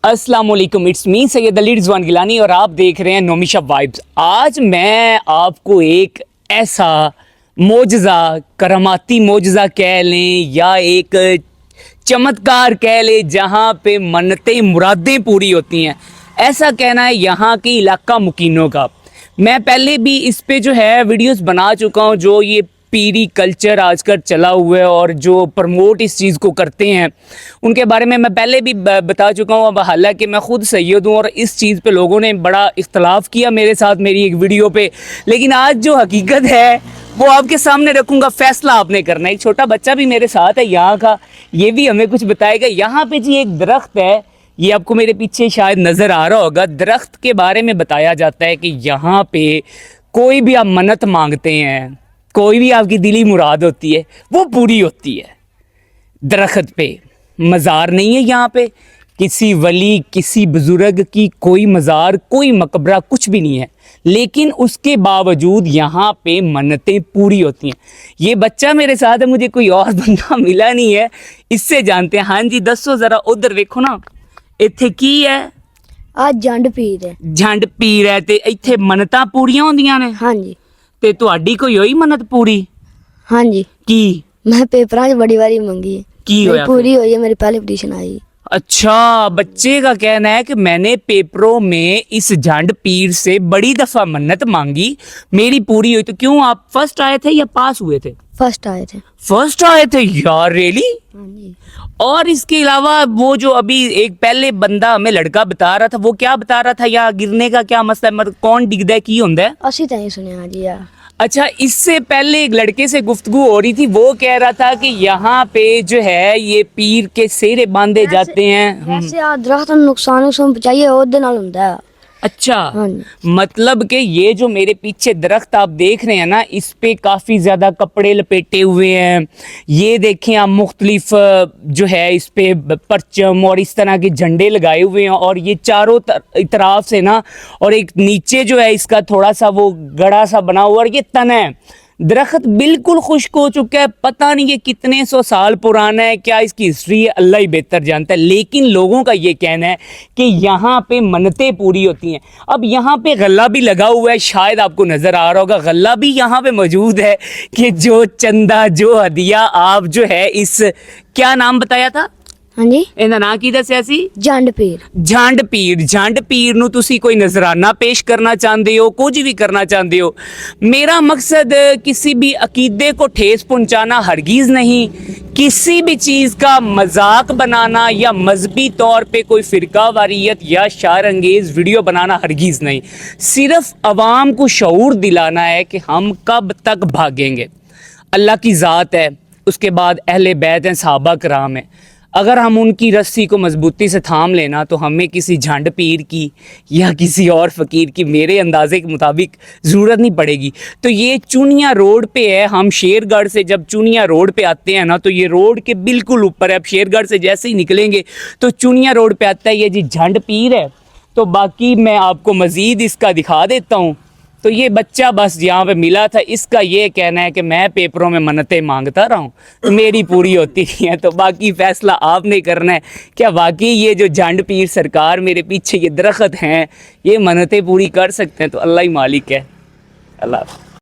अस्सलाम वालेकुम, it's me Syed Ali Rizwan Gilani और आप देख रहे हैं नोमिशा वाइब्स। आज मैं आपको एक ऐसा मोजज़ा, करामाती मोजज़ा कह लें या एक चमत्कार कह लें जहाँ पे मन्नतें मुरादें पूरी होती हैं, ऐसा कहना है यहाँ के इलाका मुकीनों का। मैं पहले भी इस पे जो है वीडियोस बना चुका हूँ, जो ये पीरी कल्चर आजकल चला हुआ है और जो प्रमोट इस चीज़ को करते हैं उनके बारे में मैं पहले भी बता चुका हूँ। अब हालांकि मैं ख़ुद सैयद हूँ और इस चीज़ पे लोगों ने बड़ा इख्तलाफ किया मेरे साथ मेरी एक वीडियो पे, लेकिन आज जो हकीकत है वो आपके सामने रखूँगा। फ़ैसला आपने करना है। एक छोटा बच्चा भी मेरे साथ है यहाँ का, ये भी हमें कुछ बताएगा। यहाँ पर जी एक दरख्त है, ये आपको मेरे पीछे शायद नज़र आ रहा होगा। दरख्त के बारे में बताया जाता है कि यहाँ पे कोई भी आप मन्नत मांगते हैं, कोई भी आपकी दिली मुराद होती है वो पूरी होती है। दरख्त पे मज़ार नहीं है, यहाँ पे किसी वली किसी बुज़ुर्ग की कोई मज़ार कोई मकबरा कुछ भी नहीं है, लेकिन उसके बावजूद यहाँ पे मन्नतें पूरी होती हैं। ये बच्चा मेरे साथ है, मुझे कोई और बंदा मिला नहीं है, इससे जानते हैं। हाँ जी दसो ज़रा, उधर देखो ना, इत्थे की है? आज जंड पीर है। जंड पीर है ते इत्थे मन्नतां पूरियां होंदियां ने। हाँ जी। ते तुहाडी कोई होई मन्नत पूरी? हाँ जी, की मैं पेपरां 'च बड़ी बारी मंगी है, की मेरी होया? पूरी हुई है, मेरी पहली पोजीशन आई। अच्छा, बच्चे का कहना है कि मैंने पेपरों में इस जंड पीर से बड़ी दफ़ा मन्नत मांगी, मेरी पूरी हुई। तो क्यों आप फर्स्ट आए थे या पास हुए थे? फर्स्ट आए थे। फर्स्ट आए थे यार, रियली? हाँ जी। और इसके अलावा वो जो अभी एक पहले बंदा हमें लड़का बता रहा था, वो क्या बता रहा था, या गिरने का क्या मसला है, मतलब कौन डिगदा है की होंदा है? असी तो सुनिया जी यार। अच्छा, इससे पहले एक लड़के से गुफ्तगू हो रही थी, वो कह रहा था कि यहाँ पे जो है ये पीर के सेहरे बांधे जाते हैं। वैसे आ दरख्त ਨੂੰ नुकसान पहुंचाइए ਉਹਦੇ ਨਾਲ ਹੁੰਦਾ है। अच्छा, हाँ जी। मतलब कि ये जो मेरे पीछे दरख्त आप देख रहे हैं ना, इस पे काफ़ी ज़्यादा कपड़े लपेटे हुए हैं। ये देखें आप, मुख्तलिफ जो है इस पे परचम और इस तरह के झंडे लगाए हुए हैं, और ये चारों इतराफ से ना, और एक नीचे जो है इसका थोड़ा सा वो गड़ा सा बना हुआ, और ये तन है। दरख्त बिल्कुल खुश्क हो चुका है, पता नहीं ये कितने सौ साल पुराना है, क्या इसकी हिस्ट्री है अल्लाह ही बेहतर जानता है। लेकिन लोगों का ये कहना है कि यहाँ पे मन्नतें पूरी होती हैं। अब यहाँ पे गल्ला भी लगा हुआ है, शायद आपको नज़र आ रहा होगा, गल्ला भी यहाँ पे मौजूद है कि जो चंदा जो हदिया आप जो है इस, क्या नाम बताया था? हाँ जी, ਇਹਦਾ ਨਾਂ ਕੀ ਦੱਸਿਆ ਸੀ? जंड पीर। ਜੰਡ ਪੀਰ ਨੂੰ ਤੁਸੀਂ ਕੋਈ ਨਜ਼ਰਾਨਾ पेश करना चाहते हो, कुछ भी करना चाहते हो। मेरा मकसद किसी भी अकीदे को ठेस पहुंचाना हरगिज़ नहीं, किसी भी चीज़ का मजाक बनाना या मजहबी तौर पे कोई फ़िरका वारियत या शार अंगेज़ वीडियो बनाना हरगिज़ नहीं। सिर्फ अवाम को शऊर दिलाना है कि हम कब तक भागेंगे। अल्लाह की ज़ात है, उसके बाद अहले बैत हैं, सहाबा कराम हैं। अगर हम उनकी रस्सी को मजबूती से थाम लेना तो हमें किसी झंड पीर की या किसी और फ़कीर की मेरे अंदाज़े के मुताबिक ज़रूरत नहीं पड़ेगी। तो ये चुनिया रोड पे है, हम शेरगढ़ से जब चुनिया रोड पे आते हैं ना, तो ये रोड के बिल्कुल ऊपर है। अब शेरगढ़ से जैसे ही निकलेंगे तो चुनिया रोड पे आता है ये जी झंड पीर है। तो बाकी मैं आपको मज़ीद इसका दिखा देता हूँ। तो ये बच्चा बस यहाँ पे मिला था, इसका ये कहना है कि मैं पेपरों में मन्नतें मांगता रहा हूँ तो मेरी पूरी होती है। तो बाकी फ़ैसला आपने करना है, क्या वाकई ये जो जंड पीर सरकार मेरे पीछे ये दरख्त हैं ये मन्नतें पूरी कर सकते हैं? तो अल्लाह ही मालिक है। अल्लाह।